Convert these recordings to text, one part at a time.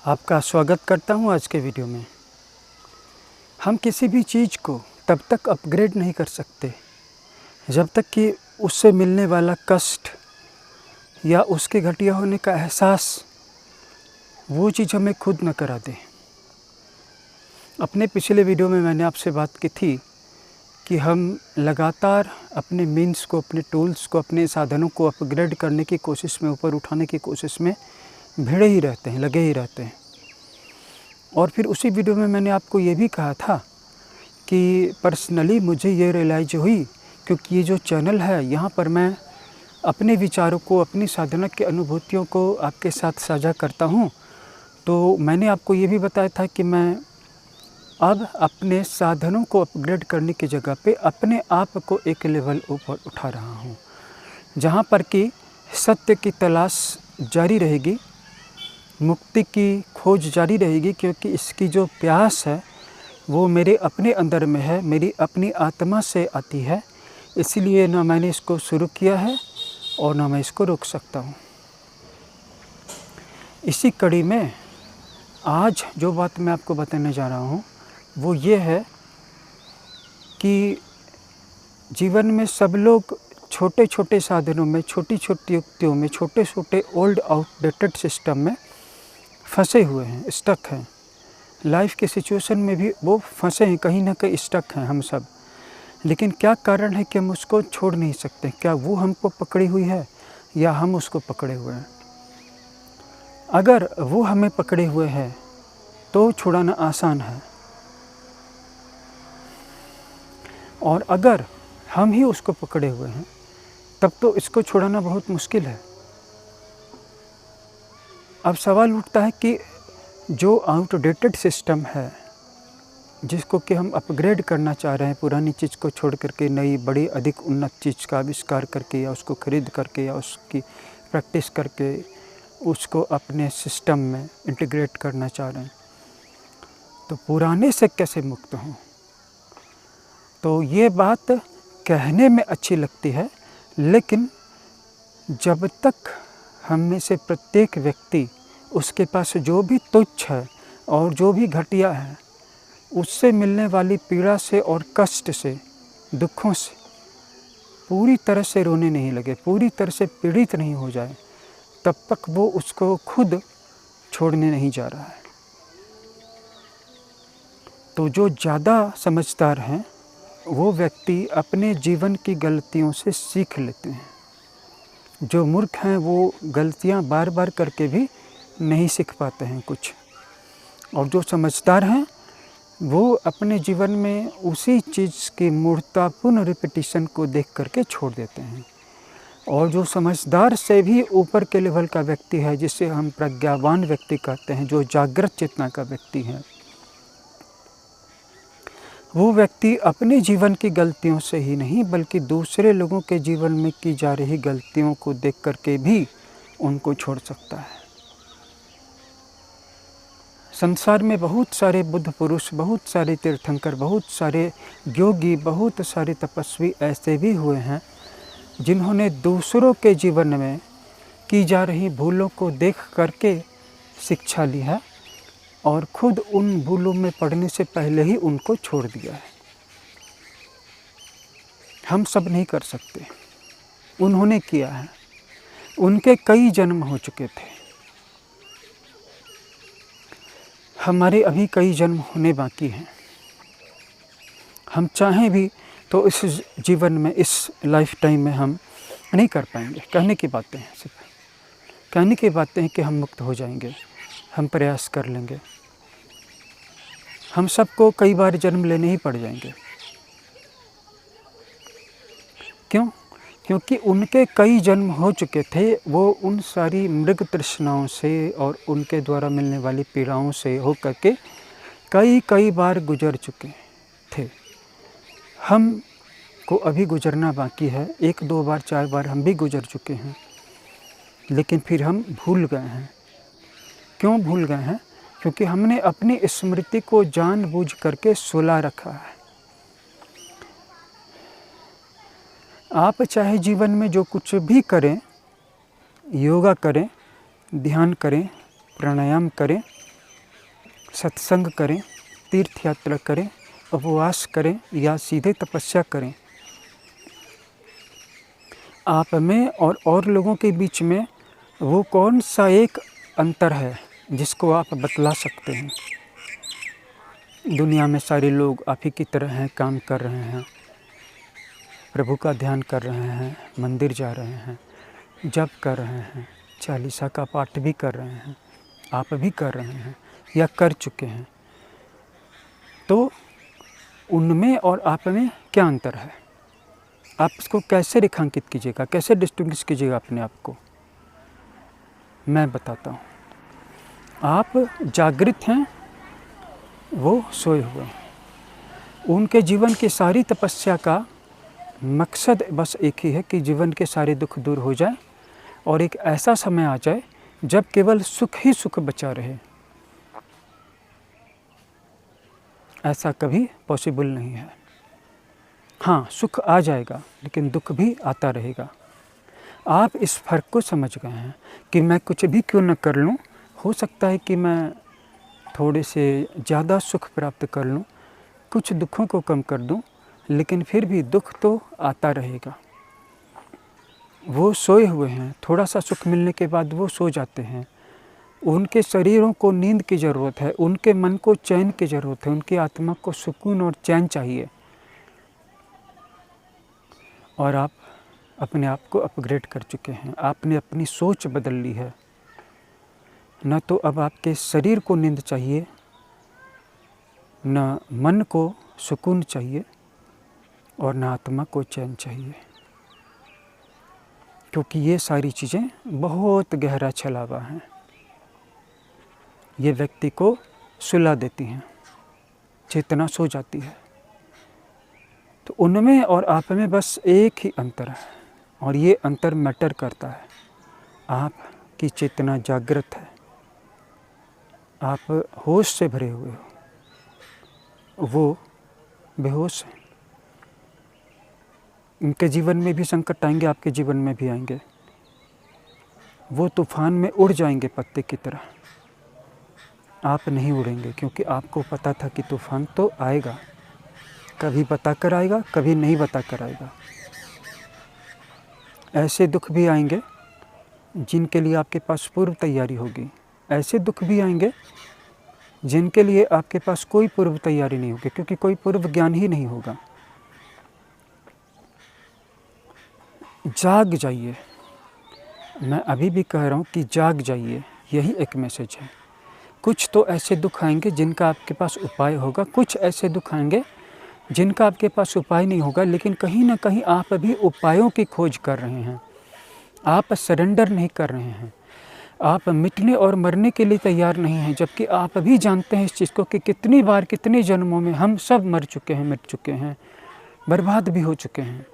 आपका स्वागत करता हूं आज के वीडियो में। हम किसी भी चीज़ को तब तक अपग्रेड नहीं कर सकते जब तक कि उससे मिलने वाला कष्ट या उसके घटिया होने का एहसास वो चीज़ हमें खुद न करा दे। अपने पिछले वीडियो में मैंने आपसे बात की थी कि हम लगातार अपने मीन्स को, अपने टूल्स को, अपने साधनों को अपग्रेड करने की कोशिश में, ऊपर उठाने की कोशिश में भिड़े ही रहते हैं, लगे ही रहते हैं। और फिर उसी वीडियो में मैंने आपको ये भी कहा था कि पर्सनली मुझे ये रियलाइज हुई, क्योंकि ये जो चैनल है यहाँ पर मैं अपने विचारों को, अपनी साधना की अनुभूतियों को आपके साथ साझा करता हूँ। तो मैंने आपको ये भी बताया था कि मैं अब अपने साधनों को अपग्रेड करने की जगह पे अपने आप को एक लेवल ऊपर उठा रहा हूँ, जहाँ पर कि सत्य की तलाश जारी रहेगी, मुक्ति की खोज जारी रहेगी, क्योंकि इसकी जो प्यास है वो मेरे अपने अंदर में है, मेरी अपनी आत्मा से आती है। इसीलिए ना मैंने इसको शुरू किया है और ना मैं इसको रोक सकता हूँ। इसी कड़ी में आज जो बात मैं आपको बताने जा रहा हूँ वो ये है कि जीवन में सब लोग छोटे छोटे साधनों में, छोटी छोटी युक्तियों में, छोटे छोटे ओल्ड आउटडेटेड सिस्टम में फंसे हुए हैं, स्टक हैं। लाइफ के सिचुएशन में भी वो फंसे हैं, कहीं ना कहीं स्टक हैं हम सब। लेकिन क्या कारण है कि हम उसको छोड़ नहीं सकते? क्या वो हमको पकड़ी हुई है या हम उसको पकड़े हुए हैं? अगर वो हमें पकड़े हुए है तो छुड़ाना आसान है, और अगर हम ही उसको पकड़े हुए हैं तब तो इसको छुड़ाना बहुत मुश्किल है। अब सवाल उठता है कि जो आउटडेटेड सिस्टम है, जिसको कि हम अपग्रेड करना चाह रहे हैं, पुरानी चीज़ को छोड़ करके नई, बड़ी, अधिक उन्नत चीज़ का आविष्कार करके या उसको खरीद करके या उसकी प्रैक्टिस करके उसको अपने सिस्टम में इंटीग्रेट करना चाह रहे हैं, तो पुराने से कैसे मुक्त हों? तो ये बात कहने में अच्छी लगती है, लेकिन जब तक हम में से प्रत्येक व्यक्ति उसके पास जो भी तुच्छ है और जो भी घटिया है, उससे मिलने वाली पीड़ा से और कष्ट से, दुखों से पूरी तरह से रोने नहीं लगे, पूरी तरह से पीड़ित नहीं हो जाए, तब तक वो उसको खुद छोड़ने नहीं जा रहा है। तो जो ज़्यादा समझदार हैं वो व्यक्ति अपने जीवन की गलतियों से सीख लेते हैं। जो मूर्ख हैं वो गलतियां बार बार करके भी नहीं सीख पाते हैं कुछ, और जो समझदार हैं वो अपने जीवन में उसी चीज़ की मूर्खतापूर्ण रिपीटिशन को देख करके छोड़ देते हैं। और जो समझदार से भी ऊपर के लेवल का व्यक्ति है, जिसे हम प्रज्ञावान व्यक्ति कहते हैं, जो जागृत चेतना का व्यक्ति है, वो व्यक्ति अपने जीवन की गलतियों से ही नहीं बल्कि दूसरे लोगों के जीवन में की जा रही गलतियों को देख करके भी उनको छोड़ सकता है। संसार में बहुत सारे बुद्ध पुरुष, बहुत सारे तीर्थंकर, बहुत सारे योगी, बहुत सारे तपस्वी ऐसे भी हुए हैं जिन्होंने दूसरों के जीवन में की जा रही भूलों को देख करके शिक्षा ली है और खुद उन भूलों में पड़ने से पहले ही उनको छोड़ दिया है। हम सब नहीं कर सकते, उन्होंने किया है, उनके कई जन्म हो चुके थे, हमारे अभी कई जन्म होने बाकी हैं। हम चाहें भी तो इस जीवन में, इस लाइफ टाइम में हम नहीं कर पाएंगे। कहने की बातें हैं, सिर्फ कहने की बातें हैं कि हम मुक्त हो जाएंगे, हम प्रयास कर लेंगे। हम सबको कई बार जन्म लेने ही पड़ जाएंगे। क्यों? क्योंकि उनके कई जन्म हो चुके थे, वो उन सारी मृग तृष्णाओं से और उनके द्वारा मिलने वाली पीड़ाओं से होकर के कई बार गुजर चुके थे। हम को अभी गुजरना बाकी है, 1, 2 बार, 4 बार हम भी गुजर चुके हैं, लेकिन फिर हम भूल गए हैं। क्यों भूल गए हैं? क्योंकि हमने अपनी स्मृति को जानबूझ करके सुला रखा है। आप चाहे जीवन में जो कुछ भी करें, योगा करें, ध्यान करें, प्राणायाम करें, सत्संग करें, तीर्थ यात्रा करें, उपवास करें या सीधे तपस्या करें, आप में और लोगों के बीच में वो कौन सा एक अंतर है जिसको आप बतला सकते हैं? दुनिया में सारे लोग आप ही की तरह हैं, काम कर रहे हैं, प्रभु का ध्यान कर रहे हैं, मंदिर जा रहे हैं, जप कर रहे हैं, चालीसा का पाठ भी कर रहे हैं, आप भी कर रहे हैं या कर चुके हैं। तो उनमें और आप में क्या अंतर है? आप इसको कैसे रेखांकित कीजिएगा, कैसे डिस्टिंग्विश कीजिएगा अपने आप को? मैं बताता हूँ। आप जागृत हैं, वो सोए हुए हैं। उनके जीवन की सारी तपस्या का मकसद बस एक ही है कि जीवन के सारे दुख दूर हो जाए और एक ऐसा समय आ जाए जब केवल सुख ही सुख बचा रहे। ऐसा कभी पॉसिबल नहीं है। हाँ, सुख आ जाएगा लेकिन दुख भी आता रहेगा। आप इस फर्क को समझ गए हैं कि मैं कुछ भी क्यों न कर लूँ, हो सकता है कि मैं थोड़े से ज़्यादा सुख प्राप्त कर लूँ, कुछ दुखों को कम कर दूँ, लेकिन फिर भी दुख तो आता रहेगा। वो सोए हुए हैं, थोड़ा सा सुख मिलने के बाद वो सो जाते हैं। उनके शरीरों को नींद की ज़रूरत है, उनके मन को चैन की ज़रूरत है, उनकी आत्मा को सुकून और चैन चाहिए। और आप अपने आप को अपग्रेड कर चुके हैं, आपने अपनी सोच बदल ली है। न तो अब आपके शरीर को नींद चाहिए, न मन को सुकून चाहिए और न आत्मा को चैन चाहिए, क्योंकि ये सारी चीज़ें बहुत गहरा छलावा हैं। ये व्यक्ति को सुला देती हैं, चेतना सो जाती है। तो उनमें और आप में बस एक ही अंतर है और ये अंतर मैटर करता है। आपकी चेतना जागृत है, आप होश से भरे हुए हो, वो बेहोश हैं। उनके जीवन में भी संकट आएंगे, आपके जीवन में भी आएंगे। वो तूफान में उड़ जाएंगे पत्ते की तरह, आप नहीं उड़ेंगे, क्योंकि आपको पता था कि तूफान तो आएगा, कभी बता कर आएगा, कभी नहीं बता कर आएगा। ऐसे दुख भी आएंगे जिनके लिए आपके पास पूर्व तैयारी होगी, ऐसे दुख भी आएंगे जिनके लिए आपके पास कोई पूर्व तैयारी नहीं होगी, क्योंकि कोई पूर्व ज्ञान ही नहीं होगा। जाग जाइए, मैं अभी भी कह रहा हूँ कि जाग जाइए, यही एक मैसेज है। कुछ तो ऐसे दुख आएंगे जिनका आपके पास उपाय होगा, कुछ ऐसे दुख आएंगे जिनका आपके पास उपाय नहीं होगा, लेकिन कहीं ना कहीं आप अभी उपायों की खोज कर रहे हैं। आप सरेंडर नहीं कर रहे हैं, आप मिटने और मरने के लिए तैयार नहीं हैं, जबकि आप अभी जानते हैं इस चीज़ को कि कितनी बार कितने जन्मों में हम सब मर चुके हैं, मिट चुके हैं, बर्बाद भी हो चुके हैं।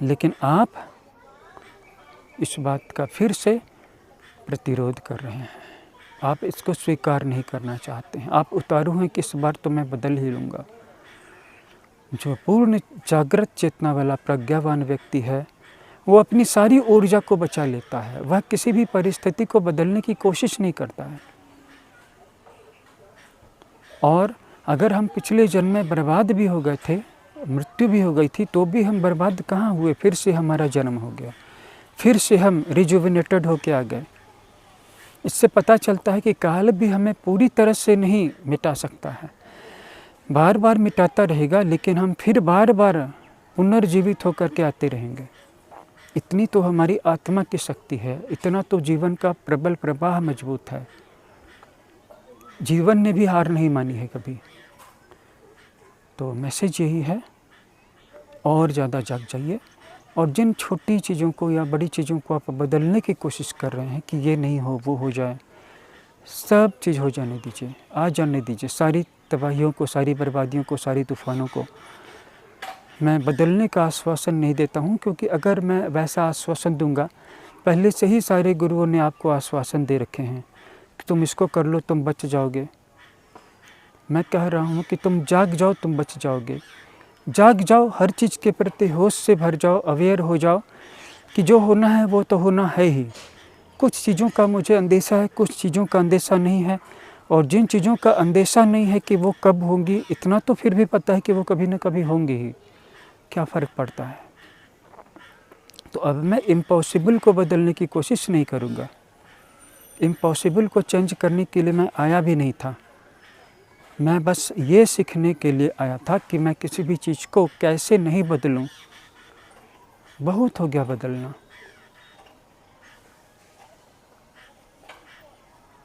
लेकिन आप इस बात का फिर से प्रतिरोध कर रहे हैं, आप इसको स्वीकार नहीं करना चाहते हैं। आप उतारू हैं कि इस बार तो मैं बदल ही लूँगा। जो पूर्ण जागृत चेतना वाला प्रज्ञावान व्यक्ति है, वो अपनी सारी ऊर्जा को बचा लेता है, वह किसी भी परिस्थिति को बदलने की कोशिश नहीं करता है। और अगर हम पिछले जन्म में बर्बाद भी हो गए थे, मृत्यु भी हो गई थी, तो भी हम बर्बाद कहाँ हुए, फिर से हमारा जन्म हो गया, फिर से हम रिजुविनेटेड होके आ गए। इससे पता चलता है कि काल भी हमें पूरी तरह से नहीं मिटा सकता है, बार बार मिटाता रहेगा, लेकिन हम फिर बार बार पुनर्जीवित होकर के आते रहेंगे। इतनी तो हमारी आत्मा की शक्ति है, इतना तो जीवन का प्रबल प्रवाह मजबूत है। जीवन ने भी हार नहीं मानी है कभी। तो मैसेज यही है, और ज़्यादा जाग जाइए, और जिन छोटी चीज़ों को या बड़ी चीज़ों को आप बदलने की कोशिश कर रहे हैं कि ये नहीं हो, वो हो जाए, सब चीज़ हो जाने दीजिए, आ जाने दीजिए। सारी तबाहियों को, सारी बर्बादियों को, सारी तूफ़ानों को मैं बदलने का आश्वासन नहीं देता हूँ, क्योंकि अगर मैं वैसा आश्वासन दूंगा, पहले से ही सारे गुरुओं ने आपको आश्वासन दे रखे हैं कि तुम इसको कर लो, तुम बच जाओगे। मैं कह रहा हूँ कि तुम जाग जाओ, तुम बच जाओगे। जाग जाओ, हर चीज़ के प्रति होश से भर जाओ, अवेयर हो जाओ कि जो होना है वो तो होना है ही। कुछ चीज़ों का मुझे अंदेशा है, कुछ चीज़ों का अंदेशा नहीं है, और जिन चीज़ों का अंदेशा नहीं है कि वो कब होंगी, इतना तो फिर भी पता है कि वो कभी न कभी होंगी ही, क्या फ़र्क पड़ता है। तो अब मैं इम्पॉसिबल को बदलने की कोशिश नहीं करूँगा। इम्पॉसिबल को चेंज करने के लिए मैं आया भी नहीं था। मैं बस ये सीखने के लिए आया था कि मैं किसी भी चीज़ को कैसे नहीं बदलूँ। बहुत हो गया बदलना।